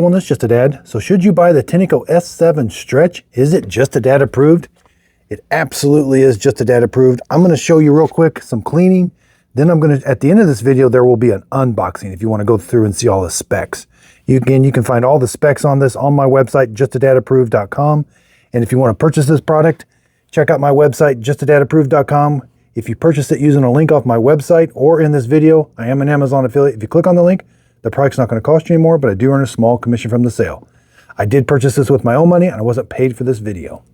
Wellness, Just a Dad. So should you buy the Tineco S7 Stretch? Is it Just a Dad approved? It absolutely is Just a Dad approved. I'm going to show you real quick some cleaning. Then I'm going to, at the end of this video, there will be an unboxing if you want to go through and see all the specs. You can find all the specs on this on my website, justadadapproved.com. And if you want to purchase this product, check out my website, justadadapproved.com. If you purchase it using a link off my website or in this video, I am an Amazon affiliate. If you click on the link, the product's not going to cost you anymore, but I do earn a small commission from the sale. I did purchase this with my own money and I wasn't paid for this video.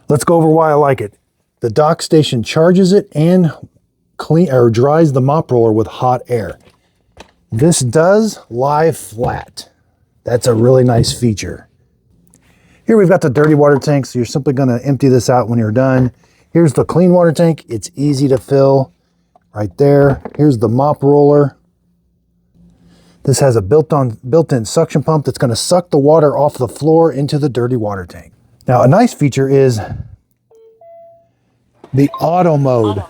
Let's go over why I like it. The dock station charges it and dries the mop roller with hot air. This does lie flat. That's a really nice feature. Here we've got the dirty water tank, so you're simply going to empty this out when you're done. Here's the clean water tank. It's easy to fill right there. Here's the mop roller. This has a built-in suction pump that's going to suck the water off the floor into the dirty water tank. Now, a nice feature is the auto mode.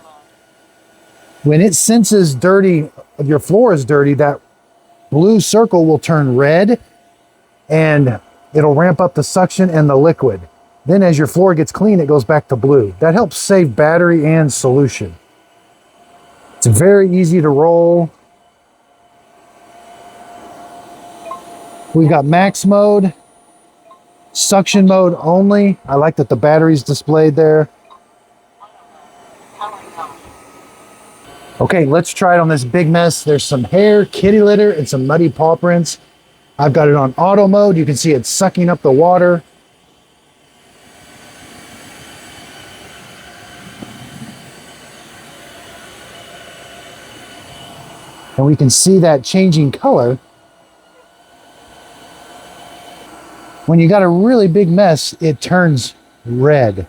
When it senses your floor is dirty, that blue circle will turn red and it'll ramp up the suction and the liquid. Then as your floor gets clean, it goes back to blue. That helps save battery and solution. It's very easy to roll. We've got max mode, suction mode only. I like that the battery's displayed there. Okay, let's try it on this big mess. There's some hair, kitty litter, and some muddy paw prints. I've got it on auto mode. You can see it's sucking up the water. And we can see that changing color. When you got a really big mess, it turns red.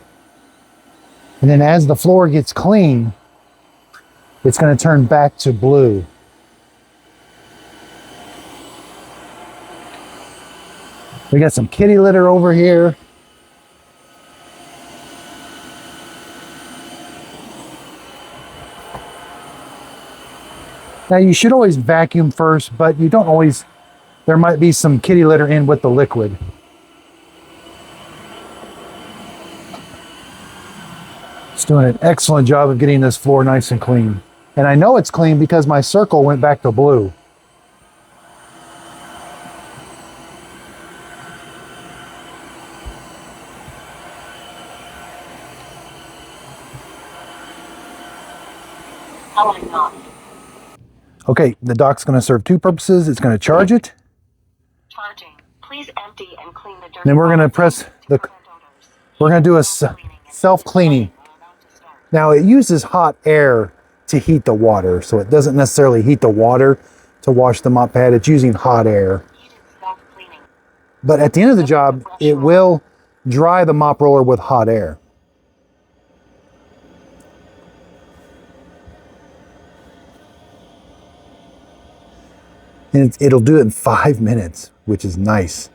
And then as the floor gets clean, it's going to turn back to blue. We got some kitty litter over here. Now you should always vacuum first, but you don't always. There might be some kitty litter in with the liquid. It's doing an excellent job of getting this floor nice and clean. And I know it's clean because my circle went back to blue. Okay, the dock's going to serve two purposes. It's going to charge it. Charging. Please empty and clean the dirty. Then we're going to press we're going to do a self-cleaning. Now it uses hot air to heat the water, so it doesn't necessarily heat the water to wash the mop pad. It's using hot air. But at the end of the job, it will dry the mop roller with hot air. And it'll do it in 5 minutes, which is nice.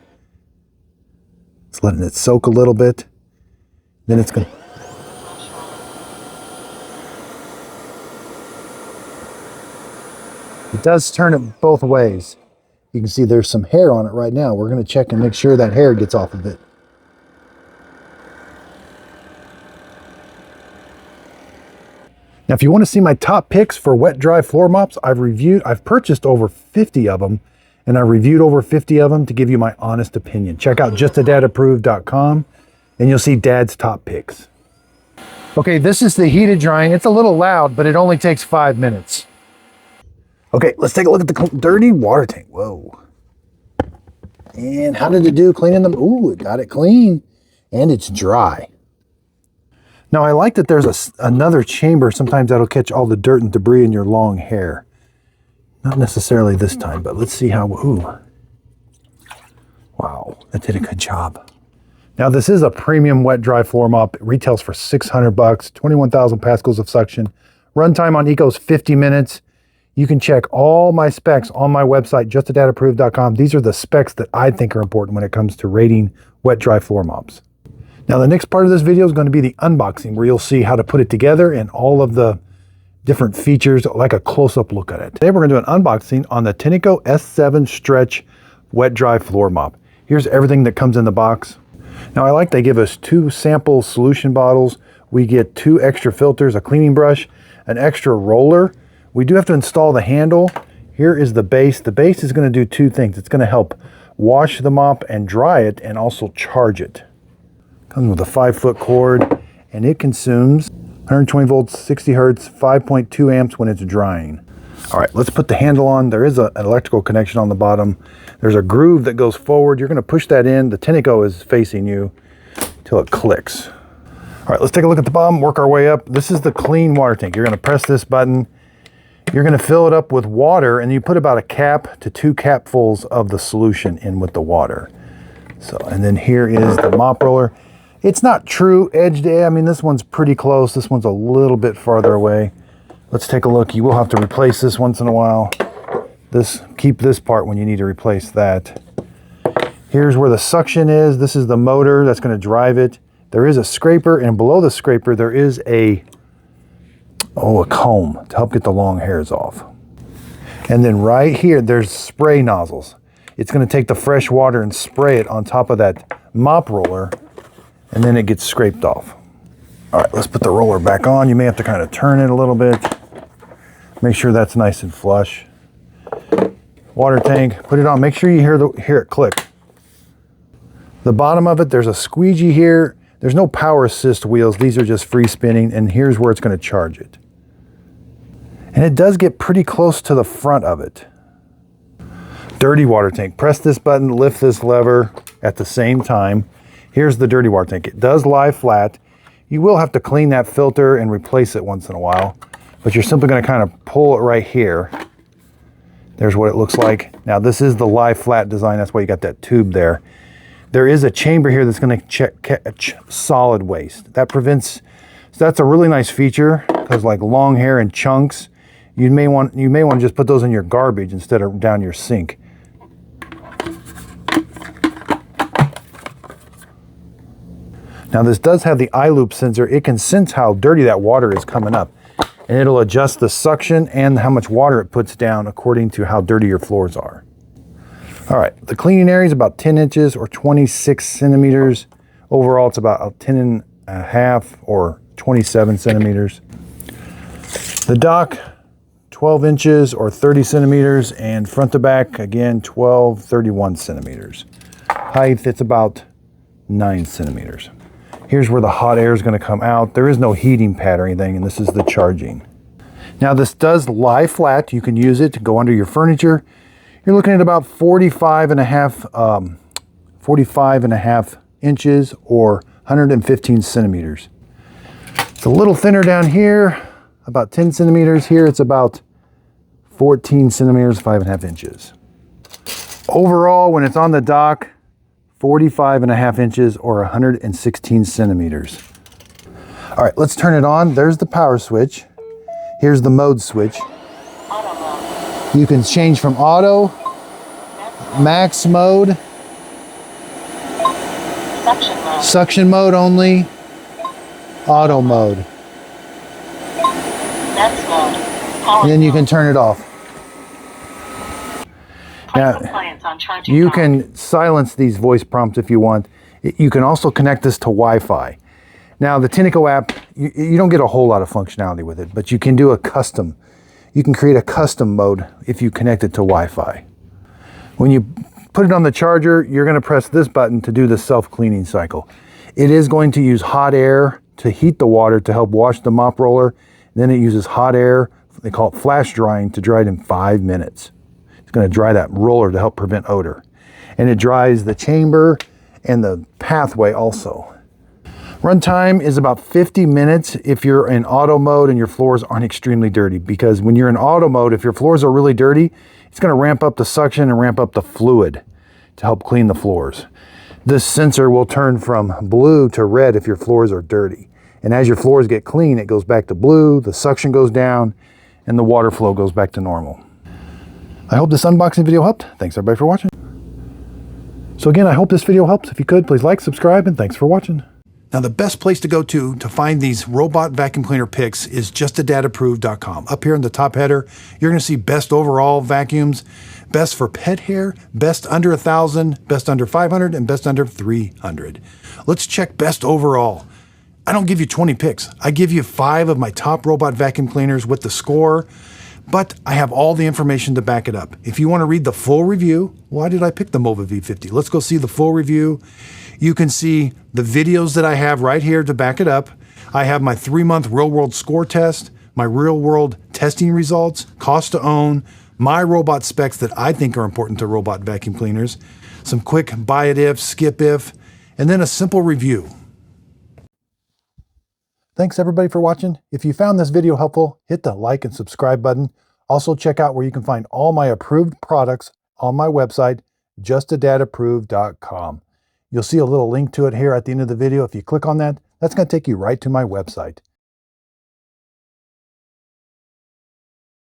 It's letting it soak a little bit. Then it's going to... It does turn it both ways. You can see there's some hair on it right now. We're going to check and make sure that hair gets off of it. Now, if you want to see my top picks for wet dry floor mops, I've purchased over 50 of them, and I reviewed over 50 of them to give you my honest opinion. Check out justadadapproved.com, and you'll see Dad's top picks. Okay, this is the heated drying. It's a little loud, but it only takes 5 minutes. Okay, let's take a look at the dirty water tank. Whoa. And how did it do cleaning them? Ooh, it got it clean, and it's dry. Now, I like that there's another chamber. Sometimes that'll catch all the dirt and debris in your long hair. Not necessarily this time, but let's see how, ooh. Wow, that did a good job. Now, this is a premium wet dry floor mop. It retails for $600, 21,000 pascals of suction. Runtime on Eco is 50 minutes. You can check all my specs on my website, justadadapproved.com. These are the specs that I think are important when it comes to rating wet dry floor mops. Now, the next part of this video is going to be the unboxing, where you'll see how to put it together and all of the different features, like a close-up look at it. Today, we're going to do an unboxing on the Tineco S7 Stretch wet dry floor mop. Here's everything that comes in the box. Now I like they give us 2 sample solution bottles. We get 2 extra filters, a cleaning brush, an extra roller. We do have to install the handle. Here is the base. The base is going to do 2 things. It's going to help wash the mop and dry it and also charge it. Comes with a 5-foot cord and it consumes 120 volts, 60 hertz, 5.2 amps when it's drying. All right, let's put the handle on. There is an electrical connection on the bottom. There's a groove that goes forward. You're going to push that in. The Tineco is facing you till it clicks. All right, let's take a look at the bottom, work our way up. This is the clean water tank. You're going to press this button. You're going to fill it up with water, and you put about a cap to 2 capfuls of the solution in with the water. So, and then here is the mop roller. It's not true edge to edge. I mean, this one's pretty close. This one's a little bit farther away. Let's take a look. You will have to replace this once in a while. Keep this part when you need to replace that. Here's where the suction is. This is the motor that's going to drive it. There is a scraper, and below the scraper there is a comb to help get the long hairs off. And then right here there's spray nozzles. It's going to take the fresh water and spray it on top of that mop roller, and then it gets scraped off. All right, let's put the roller back on. You may have to kind of turn it a little bit. Make sure that's nice and flush. Water tank, put it on. Make sure you hear it click. The bottom of it, there's a squeegee here. There's no power assist wheels. These are just free spinning, and here's where it's going to charge it. And it does get pretty close to the front of it. Dirty water tank. Press this button, lift this lever at the same time. Here's the dirty water tank. It does lie flat. You will have to clean that filter and replace it once in a while, but you're simply going to kind of pull it right here. There's what it looks like. Now this is the lie flat design. That's why you got that tube there. There is a chamber here that's going to catch solid waste. That prevents, so that's a really nice feature, because like long hair and chunks, you may want to just put those in your garbage instead of down your sink. Now this does have the eye loop sensor. It can sense how dirty that water is coming up, and it'll adjust the suction and how much water it puts down according to how dirty your floors are. All right, the cleaning area is about 10 inches or 26 centimeters. Overall, it's about 10 and a half or 27 centimeters. The dock, 12 inches or 30 centimeters, and front to back, again, 12, 31 centimeters. Height, it's about 9 centimeters. Here's where the hot air is going to come out. There is no heating pad or anything, and this is the charging. Now this does lie flat. You can use it to go under your furniture. You're looking at about 45 and a half inches or 115 centimeters. It's a little thinner down here, about 10 centimeters. Here it's about 14 centimeters, 5.5 inches. Overall, when it's on the dock, 45 and a half inches or 116 centimeters. All right, let's turn it on. There's the power switch. Here's the mode switch. Auto mode. You can change from auto, max mode, suction mode only, auto mode. Next mode. Power And then you mode. can turn it off. Place appliance on charging You mode. can silence these voice prompts if you want. You can also connect this to Wi-Fi. Now the Tineco app, you don't get a whole lot of functionality with it, but you can do you can create a custom mode if you connect it to Wi-Fi. When you put it on the charger, you're going to press this button to do the self-cleaning cycle. It is going to use hot air to heat the water to help wash the mop roller. Then it uses hot air, they call it flash drying, to dry it in 5 minutes. It's going to dry that roller to help prevent odor. And it dries the chamber and the pathway also. Runtime is about 50 minutes if you're in auto mode and your floors aren't extremely dirty, because when you're in auto mode, if your floors are really dirty, it's going to ramp up the suction and ramp up the fluid to help clean the floors. This sensor will turn from blue to red if your floors are dirty. And as your floors get clean, it goes back to blue, the suction goes down, and the water flow goes back to normal. I hope this unboxing video helped. Thanks everybody for watching. So again, I hope this video helps. If you could, please like, subscribe, and thanks for watching. Now Now, the best place to go to find these robot vacuum cleaner picks is justadadapproved.com. Up here in the top header, you're going to see best overall vacuums, best for pet hair, best under 1,000, best under 500, and best under 300. Let's check best overall. I don't give you 20 picks. I give you 5 of my top robot vacuum cleaners with the score, but I have all the information to back it up. If you want to read the full review, why did I pick the Mova V50? Let's go see the full review. You can see the videos that I have right here to back it up. I have my 3-month real-world score test, my real-world testing results, cost to own, my robot specs that I think are important to robot vacuum cleaners, some quick buy it if, skip if, and then a simple review. Thanks everybody for watching. If you found this video helpful, hit the like and subscribe button. Also check out where you can find all my approved products on my website, justadadapproved.com. You'll see a little link to it here at the end of the video. If you click on that, that's going to take you right to my website.